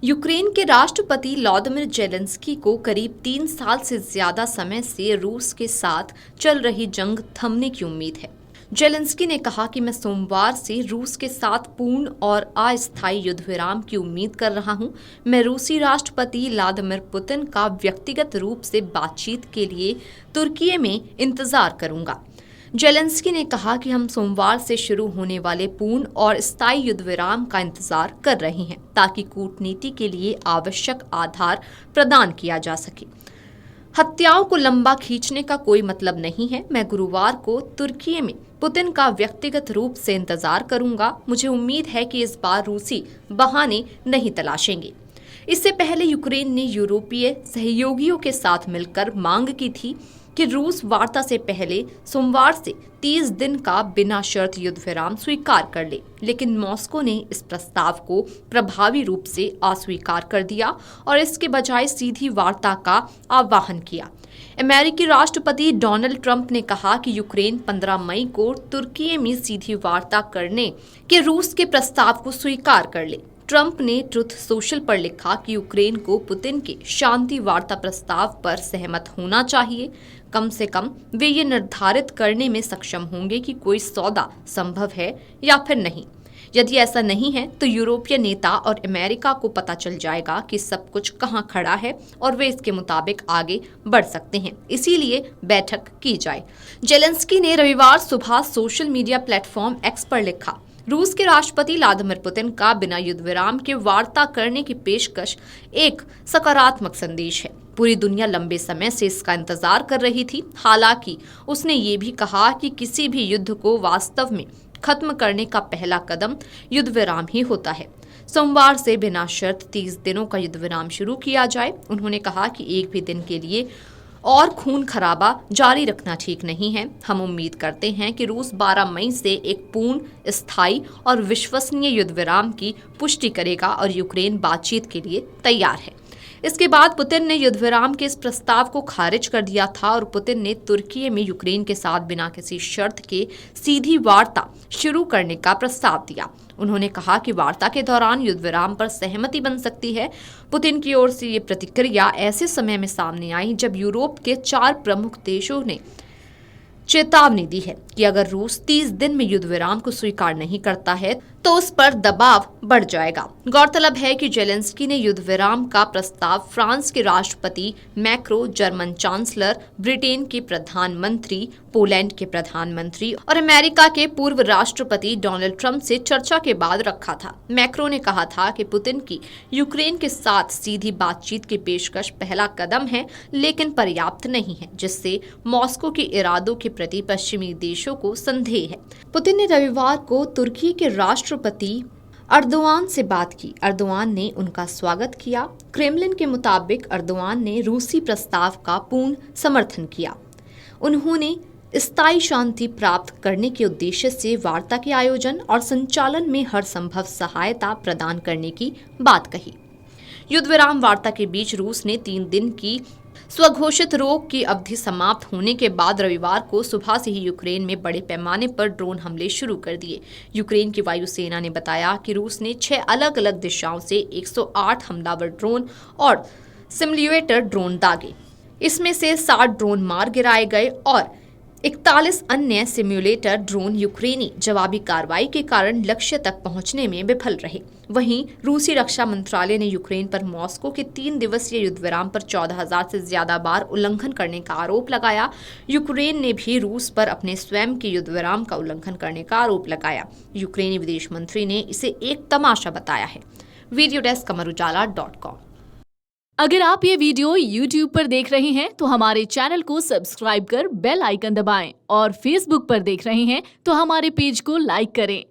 Ukraine के राष्ट्रपति Vladimir Zelensky को करीब 3 साल से ज्यादा समय से रूस के साथ चल रही जंग थमने की उम्मीद है। जेलेंस्की ने कहा कि मैं सोमवार से रूस के साथ पूर्ण और अस्थायी युद्ध विराम की उम्मीद कर रहा हूं। मैं रूसी राष्ट्रपति व्लादिमीर पुतिन का व्यक्तिगत रूप से बातचीत के लिए तुर्की में इंतजार करूंगा। जेलेंस्की ने कहा कि हम सोमवार से शुरू होने वाले पूर्ण और स्थायी युद्ध विराम का इंतजार कर रहे हैं ताकि कूटनीति के लिए आवश्यक आधार प्रदान किया जा सके। हत्याओं को लंबा खींचने का कोई मतलब नहीं है। मैं गुरुवार को तुर्की में पुतिन का व्यक्तिगत रूप से इंतजार करूंगा। मुझे उम्मीद है कि इस बार रूसी बहाने नहीं तलाशेंगे। इससे पहले यूक्रेन ने यूरोपीय सहयोगियों के साथ मिलकर मांग की थी कि रूस वार्ता से पहले सोमवार से 30 दिन का बिना शर्त युद्ध विराम स्वीकार कर ले, लेकिन मॉस्को ने इस प्रस्ताव को प्रभावी रूप से अस्वीकार कर दिया और इसके बजाय सीधी वार्ता का आह्वान किया। अमेरिकी राष्ट्रपति डोनाल्ड ट्रंप ने कहा कि यूक्रेन 15 मई को तुर्की में सीधी वार्ता करने के रूस के प्रस्ताव को स्वीकार कर ले। ट्रंप ने ट्रुथ सोशल पर लिखा कि यूक्रेन को पुतिन के शांति वार्ता प्रस्ताव पर सहमत होना चाहिए। कम से कम वे ये निर्धारित करने में सक्षम होंगे कि कोई सौदा संभव है या फिर नहीं। यदि ऐसा नहीं है तो यूरोपीय नेता और अमेरिका को पता चल जाएगा कि सब कुछ कहाँ खड़ा है और वे इसके मुताबिक आगे बढ़ सकते हैं। इसीलिए बैठक की जाए। जेलेंस्की ने रविवार सुबह सोशल मीडिया प्लेटफॉर्म एक्स पर लिखा, रूस के राष्ट्रपति व्लादिमीर पुतिन का बिना युद्ध विराम के वार्ता करने की पेशकश एक सकारात्मक संदेश है। पूरी दुनिया लंबे समय से इसका इंतजार कर रही थी। हालांकि उसने ये भी कहा कि किसी भी युद्ध को वास्तव में खत्म करने का पहला कदम युद्ध विराम ही होता है। सोमवार से बिना शर्त 30 दिनों का युद्ध विराम शुरू किया जाए। उन्होंने कहा कि एक भी दिन के लिए और खून खराबा जारी रखना ठीक नहीं है। हम उम्मीद करते हैं कि रूस 12 मई से एक पूर्ण, स्थायी और विश्वसनीय युद्ध विराम की पुष्टि करेगा और यूक्रेन बातचीत के लिए तैयार है। इसके बाद पुतिन ने युद्ध विराम के इस प्रस्ताव को खारिज कर दिया था और पुतिन ने तुर्की में यूक्रेन के साथ बिना किसी शर्त के सीधी वार्ता शुरू करने का प्रस्ताव दिया। उन्होंने कहा कि वार्ता के दौरान युद्ध विराम पर सहमति बन सकती है। पुतिन की ओर से ये प्रतिक्रिया ऐसे समय में सामने आई जब यूरोप के 4 प्रमुख देशों ने चेतावनी दी है कि अगर रूस 30 दिन में युद्ध विराम को स्वीकार नहीं करता है तो उस पर दबाव बढ़ जाएगा। गौरतलब है कि जेलेंस्की ने युद्ध विराम का प्रस्ताव फ्रांस के राष्ट्रपति मैक्रो, जर्मन चांसलर, ब्रिटेन के प्रधानमंत्री, पोलैंड के प्रधानमंत्री और अमेरिका के पूर्व राष्ट्रपति डोनाल्ड ट्रंप से चर्चा के बाद रखा था। मैक्रो ने कहा था कि पुतिन की यूक्रेन के साथ सीधी बातचीत की पेशकश पहला कदम है, लेकिन पर्याप्त नहीं है, जिससे मॉस्को के इरादों के प्रति पश्चिमी देशों को संदेह है। पुतिन ने रविवार को तुर्की के राष्ट्रपति अर्दोआन से बात की। अर्दोआन ने उनका स्वागत किया। क्रेमलिन के मुताबिक अर्दोआन ने रूसी प्रस्ताव का पूर्ण समर्थन किया। उन्होंने स्थायी शांति प्राप्त करने के उद्देश्य से वार्ता के आयोजन और संचालन में हर संभव सहायता प्रदान करने की बात कही। युद्ध विराम वार्ता के बीच रूस ने 3 दिन की स्वघोषित रोक की अवधि समाप्त होने के बाद रविवार को सुबह से ही यूक्रेन में बड़े पैमाने पर ड्रोन हमले शुरू कर दिए। यूक्रेन की वायुसेना ने बताया कि रूस ने 6 अलग अलग दिशाओं से 108 हमलावर ड्रोन और सिमुलेटर ड्रोन दागे। इसमें से 60 ड्रोन मार गिराए गए और 41 अन्य सिमुलेटर ड्रोन यूक्रेनी जवाबी कार्रवाई के कारण लक्ष्य तक पहुंचने में विफल रहे। वहीं रूसी रक्षा मंत्रालय ने यूक्रेन पर मॉस्को के 3 दिवसीय युद्ध विराम पर 14,000 से ज्यादा बार उल्लंघन करने का आरोप लगाया। यूक्रेन ने भी रूस पर अपने स्वयं के युद्ध विराम का उल्लंघन करने का आरोप लगाया। यूक्रेनी विदेश मंत्री ने इसे एक तमाशा बताया है। Video desk amarujala.com। अगर आप ये वीडियो YouTube पर देख रहे हैं तो हमारे चैनल को सब्सक्राइब कर बेल आइकन दबाएं और Facebook पर देख रहे हैं तो हमारे पेज को लाइक करें।